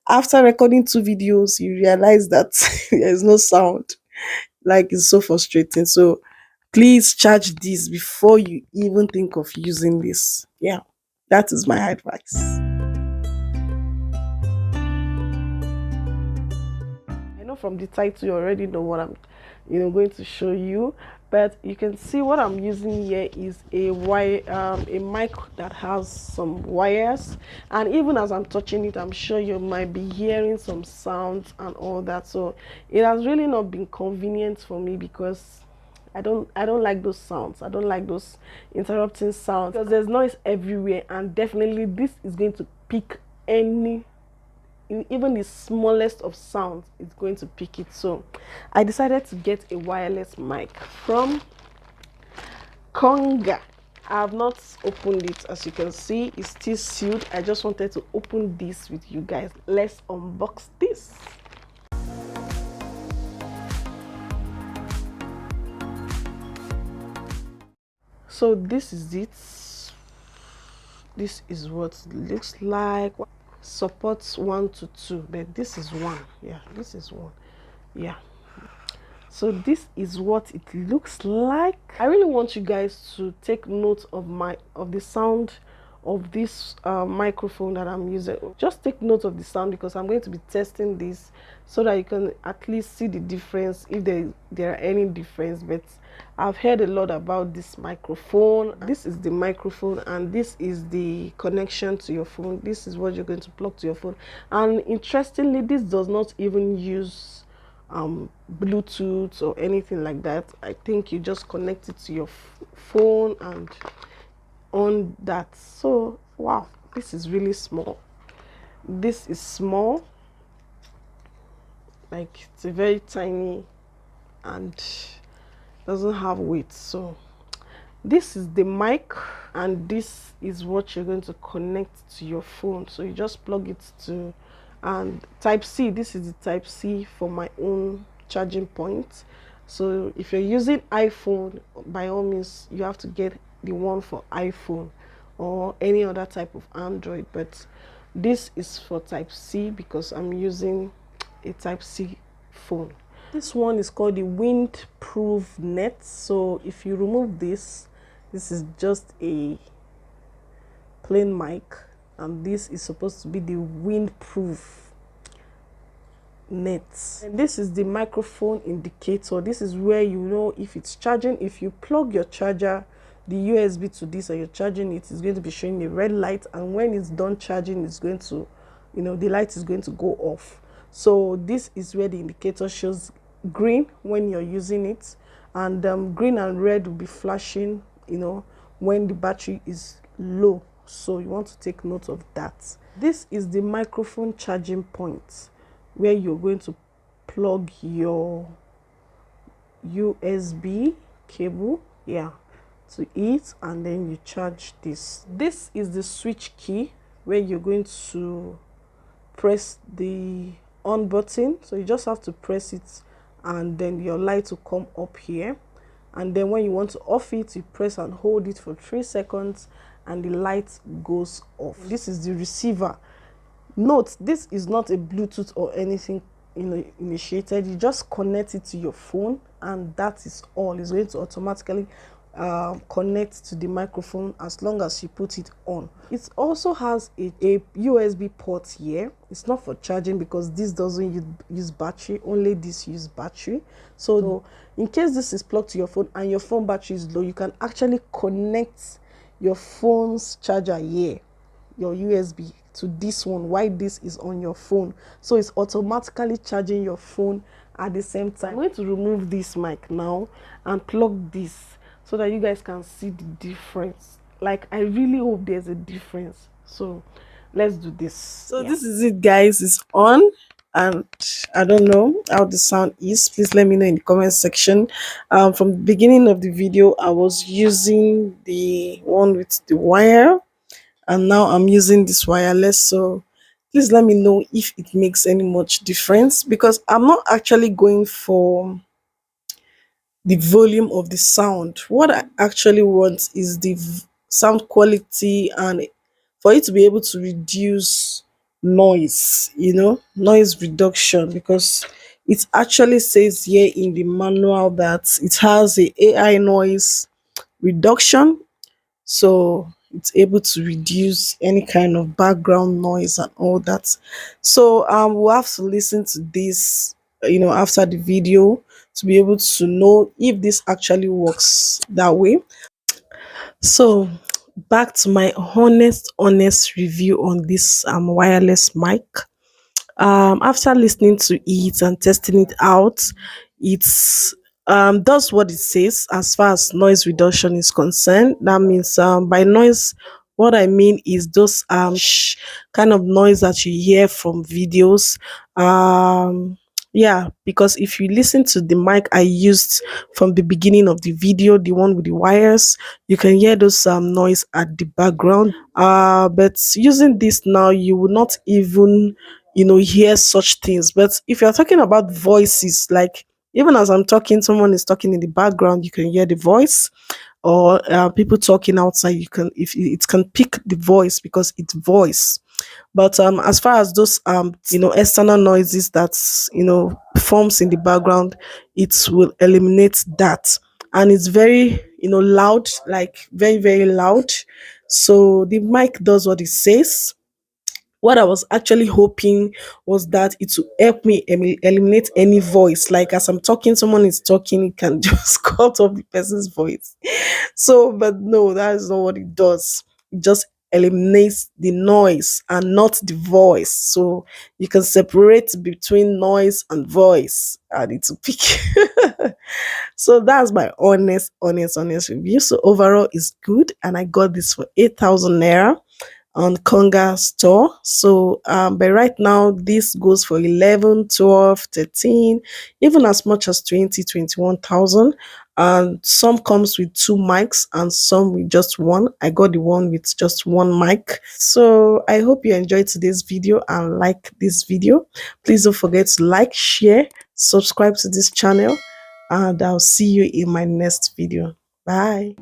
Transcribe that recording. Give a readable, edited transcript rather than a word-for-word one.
after recording 2 videos, you realize that there is no sound. Like, it's so frustrating. So please charge this before you even think of using this. Yeah, that is my advice. I know from the title you already know what I'm going to show you, but you can see what I'm using here is a wire, a mic that has some wires, and even as I'm touching it, I'm sure you might be hearing some sounds and all that. So it has really not been convenient for me because I don't like those sounds. I don't like those interrupting sounds because there's noise everywhere, and definitely this is going to pick any, even the smallest of sounds is going to pick it. So I decided to get a wireless mic from Konga. I have not opened it. As you can see, it's still sealed. I just wanted to open this with you guys. Let's unbox this. So this is it. This is what it looks like. Supports 1 to 2, but this is 1. Yeah, this is 1. Yeah, so this is what it looks like. I really want you guys to take note of the sound of this microphone that I'm using. Just take note of the sound because I'm going to be testing this so that you can at least see the difference, if there are any difference. But I've heard a lot about this microphone. This is the microphone and this is the connection to your phone. This is what you're going to plug to your phone, and interestingly, this does not even use Bluetooth or anything like that. I think you just connect it to your phone and on that. So wow, this is really small. This is small, like it's a very tiny and doesn't have weight. So this is the mic and this is what you're going to connect to your phone. So you just plug it to, and type C, this is the type C for my own charging point. So if you're using iPhone, by all means you have to get the one for iPhone or any other type of Android, but this is for type C because I'm using a type C phone. This one is called the windproof net. So if you remove this is just a plain mic, and this is supposed to be the windproof net. And this is the microphone indicator. This is where you know if it's charging. If you plug your charger, the USB to this, and you're charging it, is going to be showing a red light, and when it's done charging, it's going to, the light is going to go off. So this is where the indicator shows green when you're using it, and green and red will be flashing when the battery is low. So you want to take note of that. This is the microphone charging point where you're going to plug your USB cable to it, and then you charge this. This is the switch key where you're going to press the on button. So you just have to press it and then your light will come up here, and then when you want to off it, you press and hold it for 3 seconds and the light goes off. This is the receiver. Note, this is not a Bluetooth or anything initiated. You just connect it to your phone and that is all. It's going to automatically connect to the microphone as long as you put it on. It also has a USB port here. It's not for charging because this doesn't use battery, only this uses battery. So in case this is plugged to your phone and your phone battery is low, you can actually connect your phone's charger here, your USB, to this one while this is on your phone. So it's automatically charging your phone at the same time. I'm going to remove this mic now and plug this so that you guys can see the difference. Like, I really hope there's a difference. So let's do this. So this is it, guys. It's on, and I don't know how the sound is. Please let me know in the comment section. From the beginning of the video, I was using the one with the wire, and now I'm using this wireless. So please let me know if it makes any much difference, because I'm not actually going for the volume of the sound. What I actually want is the sound quality, and for it to be able to reduce noise, noise reduction, because it actually says here in the manual that it has a AI noise reduction, so it's able to reduce any kind of background noise and all that. So we'll have to listen to this, after the video, to be able to know if this actually works that way. So back to my honest review on this wireless mic. After listening to it and testing it out, it's does what it says as far as noise reduction is concerned. That means, by noise, what I mean is those kind of noise that you hear from videos. Yeah, because if you listen to the mic I used from the beginning of the video, the one with the wires, you can hear those noise at the background. But using this now, you will not even hear such things. But if you're talking about voices, like even as I'm talking, someone is talking in the background, you can hear the voice, or people talking outside, you can, if it can pick the voice because it's voice. But as far as those external noises that forms in the background, it will eliminate that. And it's very loud, like very very loud. So the mic does what it says. What I was actually hoping was that it will help me eliminate any voice. Like as I'm talking, someone is talking, it can just cut off the person's voice. So, but no, that is not what it does. It just eliminates the noise and not the voice. So you can separate between noise and voice, and it will pick. So that's my honest review. So overall, it's good, and I got this for 8,000 naira on Konga store. So but right now this goes for 11, 12, 13, even as much as 20, 21,000. And some comes with two mics and some with just one. I got the one with just one mic. So I hope you enjoyed today's video and like this video. Please don't forget to like, share, subscribe to this channel, and I'll see you in my next video. Bye.